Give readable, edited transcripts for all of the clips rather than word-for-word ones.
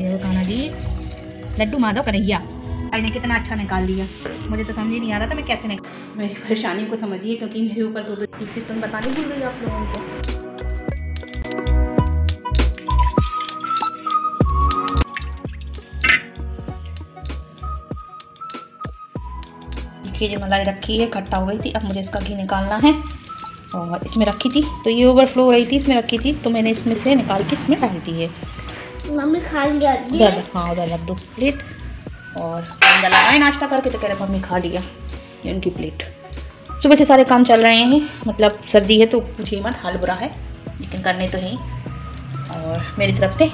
ये खाना जी लड्डू माधव कन्हैया भाई ने कितना अच्छा निकाल लिया। मुझे तो समझ ही नहीं आ रहा था मैं कैसे निकाल। मेरी परेशानी को समझिए क्योंकि मेरे ऊपर दो चीज़ें तुम बताने भूल गई आप लोगों को। देखिए जो मलाई रखी है खट्टा हो गई थी, अब मुझे इसका घी निकालना है। और इसमें रखी थी तो ये ओवरफ्लो हो रही थी, इसमें रखी थी तो मैंने इसमें से निकाल के इसमें डाल दी है। मम्मी खा लिया हाँ उधर रख दो प्लेट। और अंदर लगाए नाश्ता करके तो कह रहे मम्मी खा लिया, ये उनकी प्लेट। सुबह से सारे काम चल रहे हैं, मतलब सर्दी है तो पूछिए मत, हाल बुरा है लेकिन करने तो हैं। और मेरी तरफ से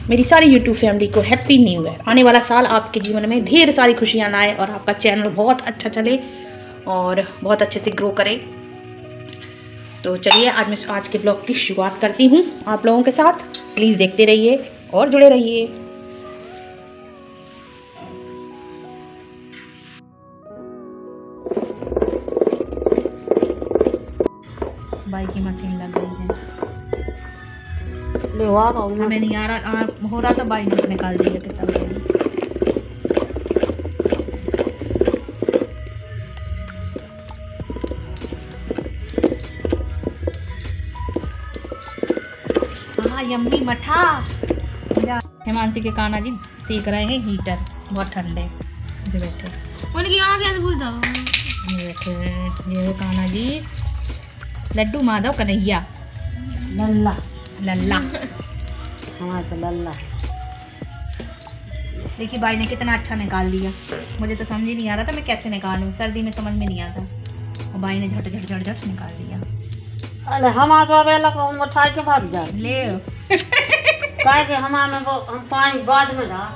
मेरी सारी यूट्यूब फैमिली को हैप्पी न्यू ईयर। आने वाला साल आपके जीवन में ढेर सारी खुशियाँ आए और आपका चैनल बहुत अच्छा चले और बहुत अच्छे से ग्रो करे। तो चलिए आज मैं आज के ब्लॉग की शुरुआत करती हूँ आप लोगों के साथ। प्लीज़ देखते रहिए और जुड़े रहिए। बाई की मशीन लग गई है, हमें नहीं आ रहा हो रहा था, बाई ने निकाल दिया कितना बड़ी। हाँ यम्मी मठा। हिमांशी के कान्हा जी सेक रहे हैं हीटर, बहुत ठंडे बैठे उनकी आँखें भूल जाओ बैठे। ये कान्हा जी लड्डू माधव कन्हैया लल्ला लल्ला। हाँ तो लल्ला। देखिए भाई ने कितना अच्छा निकाल लिया। मुझे तो समझ ही नहीं आ रहा था मैं कैसे निकालूं, सर्दी में समझ में नहीं आता और भाई ने झट झट झट झट निकाल दिया। अरे हम आगे वेला को हम उठा के भाग जा ले काहे के हम पानी बाद में डाल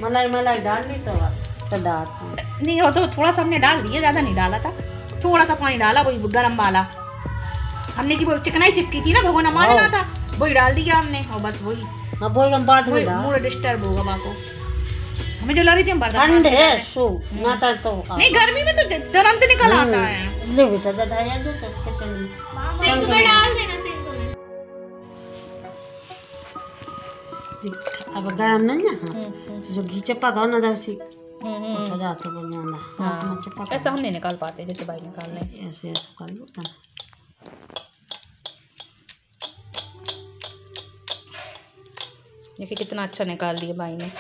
मलाई डाल दी तो डाल नहीं हो तो थोड़ा सा हमने डाल दिया, ज़्यादा नहीं डाला था, थोड़ा सा पानी डाला वही गरम वाला हमने की वो चिकनाई चिपकी थी ना भगोना मारना था वही डाल दिया हमने और बस वही। अब वही हम बाद में मूड डिस्टर्ब होगा बाको हमें जो लग रही थी हम ठंड है सो ना तो नहीं गर्मी में तो गरम तो निकल आता है। ले बेटा दादा दो तो किचन सिंक में डाल देना सिंक में। अब गरम नहीं ना जो घी चप्पा गाओ ना दवसी उठा जाते बनाना। हाँ चप्पा ऐसा हम नहीं निकाल पाते जैसे भाई निकाल लें, ऐसे ऐसे कर लो ना। देखिए कितना अच्छा निकाल दिया भाई ने।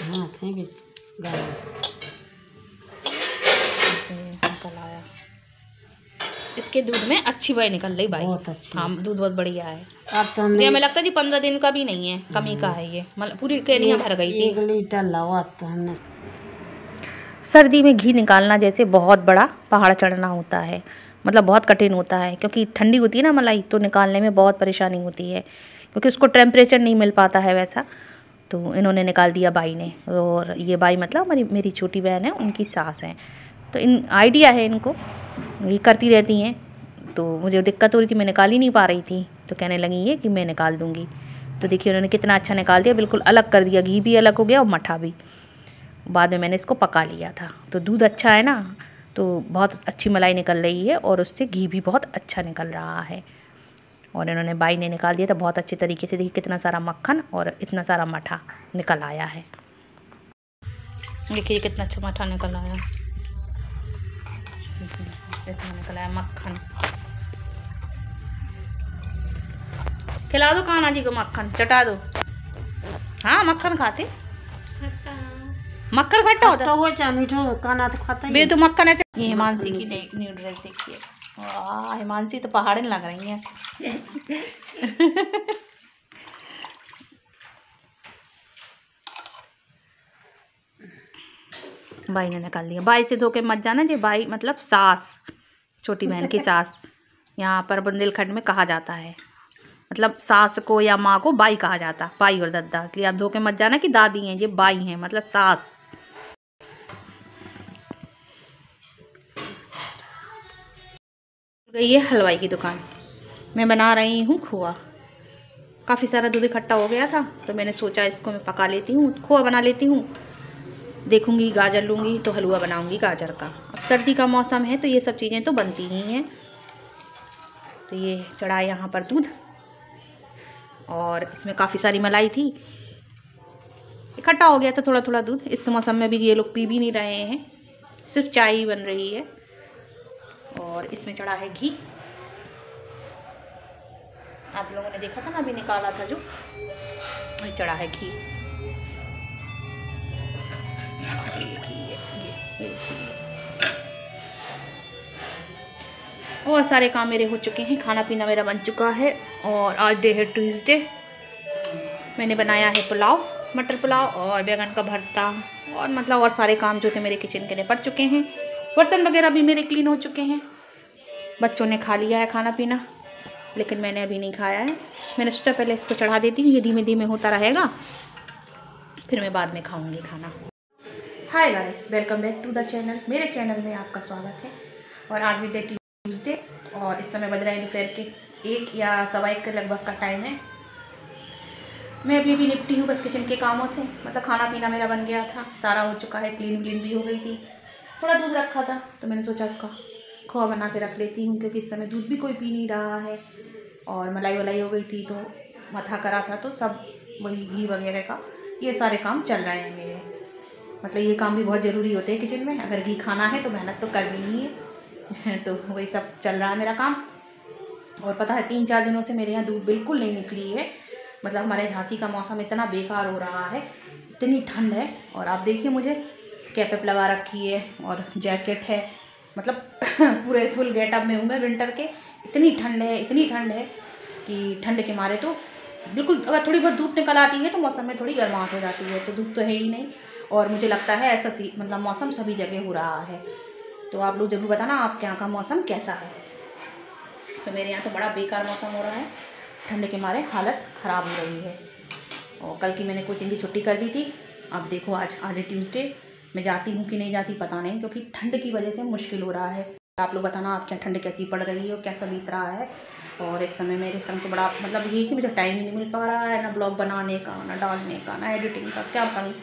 हाँ कहीं भी गरम निकल आया। इसके दूध में अच्छी बाई निकल रही भाई, बहुत अच्छी। हाँ दूध बहुत बढ़िया है। अब तो ये हमें लगता है जी 15 दिन का भी नहीं है, कमी का है ये, मतलब पूरी केनिया भर गई थी। 1 लीटर लावा तो हमने। सर्दी में घी निकालना जैसे बहुत बड़ा पहाड़ चढ़ना होता है, मतलब बहुत कठिन होता है क्योंकि ठंडी होती है ना मलाई, तो निकालने में बहुत परेशानी होती है क्योंकि उसको टेम्परेचर नहीं मिल पाता है वैसा। तो इन्होंने निकाल दिया बाई ने। और ये बाई मतलब मेरी छोटी बहन है, उनकी सास हैं, तो इन आइडिया है इनको, ये करती रहती हैं। तो मुझे दिक्कत हो रही थी, मैं निकाल ही नहीं पा रही थी, तो कहने लगी ये कि मैं निकाल दूँगी। तो देखिए उन्होंने कितना अच्छा निकाल दिया, बिल्कुल अलग कर दिया, घी भी अलग हो गया और मठा भी। बाद में मैंने इसको पका लिया था, तो दूध अच्छा है ना, तो बहुत अच्छी मलाई निकल रही है और उससे घी भी बहुत अच्छा निकल रहा है। और इन्होंने बाई ने निकाल दिया था बहुत अच्छे तरीके से। देखिए कितना सारा मक्खन और इतना सारा मठा निकल आया है। देखिए कितना अच्छा मठा निकल आया, इतना निकल आया मक्खन। खिला दो कान्हा जी को मक्खन, चटा दो। हाँ मक्खन खाते, मक्खन खट्टा होता हो चाहे मीठा कान्हा तो खाता है तो मक्खन ऐसे। ये हिमांशी की न्यू ड्रेस देखिए, वाह हिमांशी तो पहाड़ें लग रही हैं। बाई ने निकाल दिया। बाई से धोके मत जाना जी, बाई मतलब सास, छोटी बहन की सास, यहाँ पर बुंदेलखंड में कहा जाता है, मतलब सास को या माँ को बाई कहा जाता, बाई और दद्दा, इसलिए आप धोके मत जाना कि दादी हैं, ये बाई हैं मतलब सास। गई है हलवाई की दुकान, मैं बना रही हूँ खोआ। काफ़ी सारा दूध इकट्ठा हो गया था तो मैंने सोचा इसको मैं पका लेती हूँ, खोआ बना लेती हूँ। देखूँगी गाजर लूँगी तो हलवा बनाऊँगी गाजर का। अब सर्दी का मौसम है तो ये सब चीज़ें तो बनती ही हैं। तो ये चढ़ाए यहाँ पर दूध और इसमें काफ़ी सारी मलाई थी, इकट्ठा हो गया था थोड़ा थोड़ा दूध। इस मौसम में भी ये लोग पी भी नहीं रहे हैं, सिर्फ चाय ही बन रही है। और इसमें चढ़ा है घी, आप लोगों ने देखा था ना, अभी निकाला था जो, वही चढ़ा है घी। ये घी है, और सारे काम मेरे हो चुके हैं, खाना पीना मेरा बन चुका है। और आज डे है ट्यूसडे। मैंने बनाया है पुलाव, मटर पुलाव और बैंगन का भरता, और मतलब और सारे काम जो थे मेरे किचन के निपट चुके हैं। बर्तन वगैरह भी मेरे क्लीन हो चुके हैं। बच्चों ने खा लिया है खाना पीना, लेकिन मैंने अभी नहीं खाया है। मैंने सोचा पहले इसको चढ़ा देती हूँ, ये धीमे धीमे होता रहेगा, फिर मैं बाद में खाऊंगी खाना। Hi guys, welcome back to the channel. मेरे चैनल में आपका स्वागत है। और आज भी डे ट्यूसडे, और इस समय बज रहे हैं दोपहर के 1 या 1:15 के लगभग का टाइम है। मैं अभी निपटी हूँ बस किचन के कामों से, मतलब खाना पीना मेरा बन गया था, सारा हो चुका है, क्लीन भी हो गई थी। थोड़ा दूध रखा था तो मैंने सोचा इसका खोआ बना के रख लेती हूँ, क्योंकि इस समय दूध भी कोई पी नहीं रहा है। और मलाई वलाई हो गई थी तो मथा करा था, तो सब वही घी वगैरह का ये सारे काम चल रहे हैं मेरे। मतलब ये काम भी बहुत ज़रूरी होते हैं किचन में, अगर घी खाना है तो मेहनत तो करनी ही है। तो वही सब चल रहा है मेरा काम। और पता है 3-4 दिनों से मेरे यहाँ धूप बिल्कुल नहीं निकली है। मतलब हमारे झांसी का मौसम इतना बेकार हो रहा है, इतनी ठंड है। और आप देखिए, मुझे कैप वेप लगा रखी है और जैकेट है, मतलब पूरे फुल गेटअप में हूँ मैं विंटर के। इतनी ठंड है कि ठंड के मारे तो बिल्कुल, अगर थोड़ी बहुत धूप निकल आती है तो मौसम में थोड़ी गर्माहट हो जाती है। तो धूप तो है ही नहीं, और मुझे लगता है ऐसा मतलब मौसम सभी जगह हो रहा है। तो आप लोग ज़रूर बताना आपके यहाँ का मौसम कैसा है। तो मेरे यहाँ तो बड़ा बेकार मौसम हो रहा है, ठंड के मारे हालत ख़राब हो रही है। और कल की मैंने कोचिंग की छुट्टी कर दी थी। अब देखो आज है ट्यूसडे, मैं जाती हूँ कि नहीं जाती पता नहीं, क्योंकि ठंड की वजह से मुश्किल हो रहा है। आप लोग बताना आपके यहाँ ठंड कैसी पड़ रही है और कैसा बीत रहा है। और इस समय मेरे संग तो बड़ा मतलब ये कि मुझे टाइम ही नहीं मिल पा रहा है, ना ब्लॉग बनाने का, ना डालने का, ना एडिटिंग का। क्या करूँ,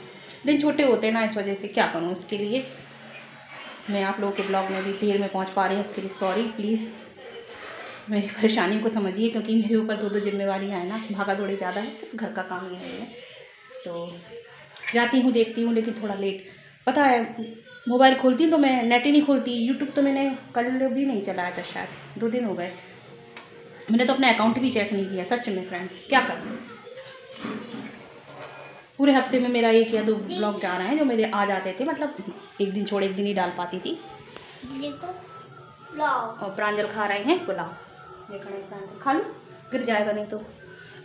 दिन छोटे होते हैं ना, इस वजह से क्या करूँ। इसके लिए मैं आप लोगों के ब्लॉग में भी देर में पहुँच पा रही हूँ, उसके लिए सॉरी। प्लीज़ मेरी परेशानी को समझिए, क्योंकि मेरे ऊपर 2 जिम्मेवारियाँ हैं ना, भागा दौड़ी ज़्यादा है, सिर्फ घर का काम ही है। तो जाती हूँ, देखती हूँ, लेकिन थोड़ा लेट। पता है मोबाइल खोलती हूँ तो मैं नेट ही नहीं खोलती। यूट्यूब तो मैंने कल भी नहीं चलाया था, शायद 2 दिन हो गए। मैंने तो अपना अकाउंट भी चेक नहीं किया, सच में फ्रेंड्स, क्या करूँ। पूरे हफ्ते में मेरा 1 या 2 ब्लॉग जा रहे हैं जो मेरे आ जाते थे, मतलब एक दिन छोड़ एक दिन ही डाल पाती थी। और प्रांजल खा रहे हैं पुलाव, देख रहे हैं प्रांजल, खा लो, गिर जाएगा नहीं तो।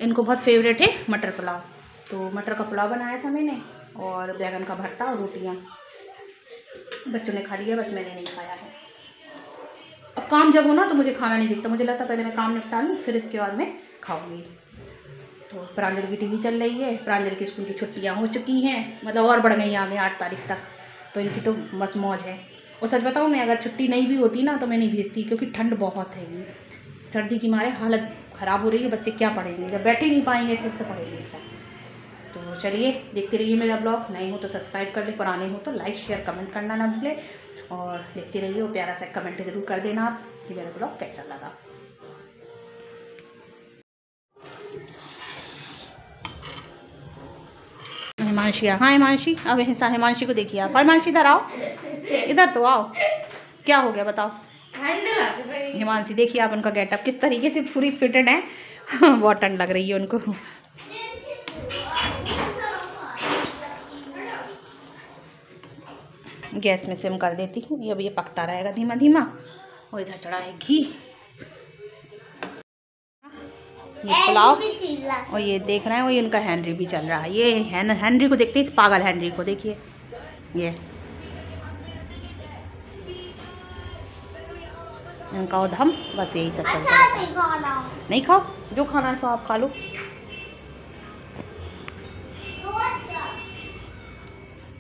इनको बहुत फेवरेट है मटर पुलाव, तो मटर का पुलाव बनाया था मैंने, और बैंगन का भरता और रोटियां। बच्चों ने खा लिया, बस मैंने नहीं खाया है। अब काम जब हो ना तो मुझे खाना नहीं दिखता, मुझे लगता पहले मैं काम निपटा लूँ फिर इसके बाद मैं खाऊंगी। तो प्रांजल की टीवी चल रही है, प्रांजल की स्कूल की छुट्टियाँ हो चुकी हैं, मतलब और बढ़ गई आगे 8 तारीख तक, तो इनकी तो बस मौज है। और सच बताऊँ मैं, अगर छुट्टी नहीं भी होती ना तो मैं नहीं भेजती, क्योंकि ठंड बहुत है। ये सर्दी की मारे हालत ख़राब हो रही है, बच्चे क्या पढ़ेंगे जब बैठ ही नहीं पाएंगे अच्छे से, पढ़ेंगे क्या। तो चलिए देखते रहिए मेरा ब्लॉग। नए हो तो सब्सक्राइब कर ले, पुराने हो तो लाइक शेयर कमेंट करना ना भूले, और देखते रहिए। और प्यारा सा कमेंट ज़रूर कर देना आप कि मेरा ब्लॉग कैसा लगा। हिमांशी, हाँ हिमांशी, अब हिमांशी को देखिए आप। हिमांशी इधर आओ, इधर तो आओ, क्या हो गया बताओ। हिमांशी देखिए आप, उनका गेटअप किस तरीके से पूरी फिटेड है। बहुत ठंड लग रही है उनको। गैस में सिम कर देती हूँ, ये अब ये पकता रहेगा धीमा धीमा। और इधर चढ़ा है घी, ये पुलाव, और ये देख रहे हैं, और ये उनका हैंड्री भी चल रहा है। ये हैंड्री को देखते हैं, पागल हैंड्री को देखिए, ये इनका उधम, बस यही सब चलता है। नहीं खाओ, जो खाना है सो आप खा लो।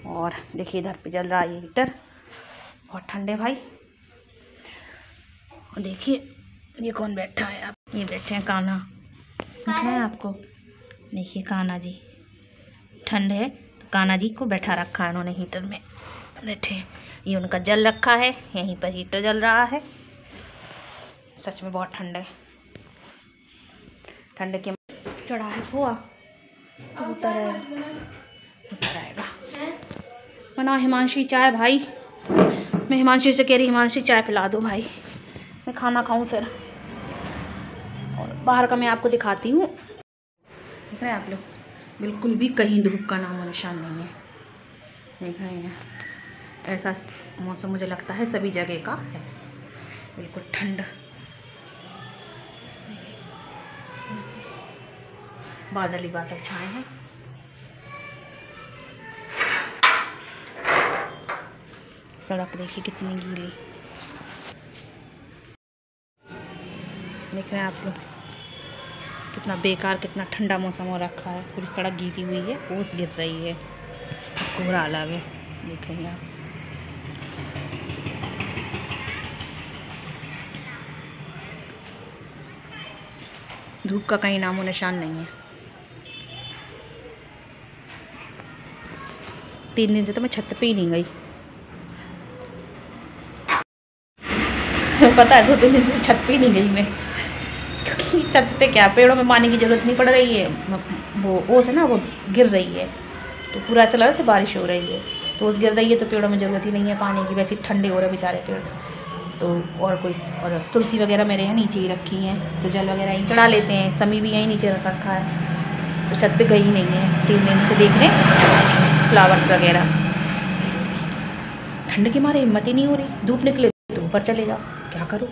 और देखिए इधर पे जल रहा है ये हीटर, बहुत ठंडे भाई। और देखिए ये कौन बैठा है, आप ये बैठे हैं कान्हा, दिख रहा है आपको, देखिए कान्हा जी। ठंड है तो कान्हा जी को बैठा रखा है उन्होंने हीटर में बैठे। ये उनका जल रखा है, यहीं पर हीटर जल रहा है। सच में बहुत ठंड है, ठंड के चढ़ाई हुआ तो होता रहेगा। बना हिमांशी चाय भाई, मैं हिमांशी से कह रही हिमांशी चाय पिला दो भाई, मैं खाना खाऊं फिर। और बाहर का मैं आपको दिखाती हूँ, देख रहे हैं आप लोग, बिल्कुल भी कहीं धूप का नामो निशान नहीं है। देख रहे हैं, ऐसा मौसम मुझे लगता है सभी जगह का है, बिल्कुल ठंड, बादल ही बादल छाए हैं। सड़क देखिए कितनी गीली, देख रहे हैं आप लोग, कितना बेकार, कितना ठंडा मौसम हो रखा है। पूरी सड़क गीली हुई है, ओस गिर रही है, कोहरा अलग है, देखेंगे आप। धूप का कहीं नामो निशान नहीं है। 3 दिन से तो मैं छत पे ही नहीं गई। पता है 2-3 दिन से छत पे ही नहीं गई मैं, क्योंकि छत पे क्या, पेड़ों में पानी की ज़रूरत नहीं पड़ रही है, वो ओस है ना वो गिर रही है, तो पूरा ऐसा लग रहा है बारिश हो रही है, तो ओस गिर रही है तो पेड़ों में ज़रूरत ही नहीं है पानी की, वैसे ठंडे हो रहे बेचारे पेड़। तो और तुलसी वगैरह मेरे यहाँ नीचे ही रखी हैं, तो जल वगैरह यहीं चढ़ा लेते हैं। समी भी यहीं नीचे रख रखा है, तो छत पे गई नहीं है। 3 दिन से देख रहे हैं फ्लावर्स वगैरह। ठंड के मारे हिम्मत ही नहीं हो रही, धूप निकले तो ऊपर चले जाओ, क्या करूँ,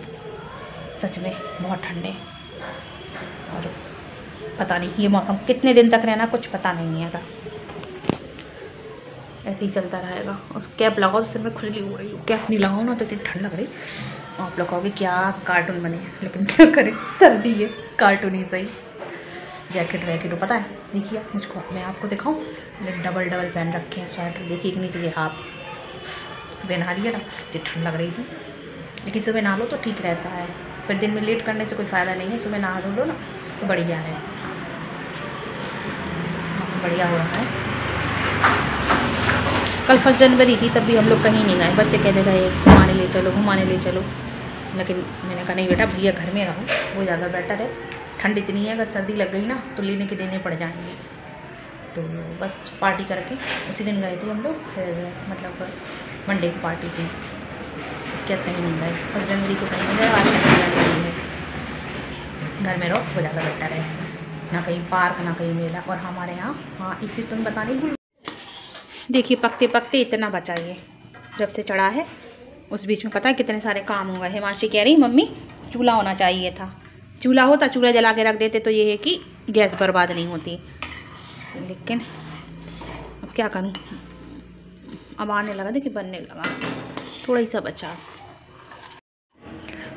सच में बहुत ठंडे। और पता नहीं ये मौसम कितने दिन तक रहना कुछ पता नहीं है, ऐसे ही चलता रहेगा। और कैप लगाओ तो सिर में खुजली हो रही है, कैप नहीं लगाओ ना तो इतनी ठंड लग रही। आप लोग कहोगे क्या कार्टून बने, लेकिन क्या करें, सर्दी है, कार्टून ही सही। जैकेट वैकेट हो, पता है, देखिए मुझको, मैं आपको दिखाऊं, मैंने डबल पहन रखे हैं स्वेटर, देखिए एक नीचे ये हाफ। सुबह नहा लिया ना, जो ठंड लग रही थी, लेकिन सुबह नहा लो तो ठीक रहता है, फिर दिन में लेट करने से कोई फ़ायदा नहीं है। सुबह नहा लो ना तो बढ़िया है, बढ़िया हो रहा है। कल 1 जनवरी थी, तब भी हम लोग कहीं नहीं गए, बच्चे कहते रहे घुमाने ले चलो, लेकिन मैंने कहा नहीं बेटा, भैया घर में रहो, वो ज़्यादा बेटर है। ठंड इतनी है, अगर सर्दी लग गई ना तो लेने के देने पड़ जाएंगे। तो बस पार्टी करके उसी दिन गए थे हम लोग, फिर मतलब मंडे की पार्टी थी, उसके बाद कहीं नहीं गए। 1 जनवरी को कहीं नहीं गए, आज नहीं है, घर में रहो, वो ज़्यादा बेटर है, ना कहीं पार्क ना कहीं मेला। और हमारे यहाँ हाँ एक चीज़ तुम्हें बतानी भूल, देखिए पकते पकते इतना बचा ये, जब से चढ़ा है उस बीच में पता है कितने सारे काम हो गए। हिमांशी कह रही मम्मी चूल्हा होना चाहिए था, चूल्हा होता, चूल्हा जला के रख देते तो ये है कि गैस बर्बाद नहीं होती, लेकिन अब क्या करूँ, अब आने लगा, देखिए बनने लगा, थोड़ा ही सा बचा।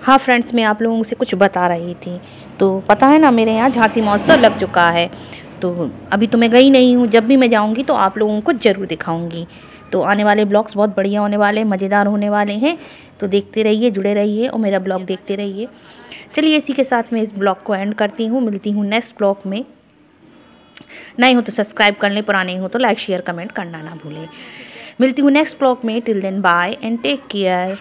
हाँ फ्रेंड्स, मैं आप लोगों से कुछ बता रही थी, तो पता है ना मेरे यहाँ झांसी महोत्सव लग चुका है, तो अभी तो मैं गई नहीं हूँ, जब भी मैं जाऊँगी तो आप लोगों को ज़रूर दिखाऊँगी। तो आने वाले ब्लॉग्स बहुत बढ़िया होने वाले, मज़ेदार होने वाले हैं, तो देखते रहिए, जुड़े रहिए और मेरा ब्लॉग देखते रहिए। चलिए इसी के साथ मैं इस ब्लॉग को एंड करती हूँ, मिलती हूँ नेक्स्ट ब्लॉग में। नए हो तो सब्सक्राइब कर लें, पुराने हो तो लाइक शेयर कमेंट करना ना भूलें। मिलती हूँ नेक्स्ट ब्लॉग में, till then bye and take care.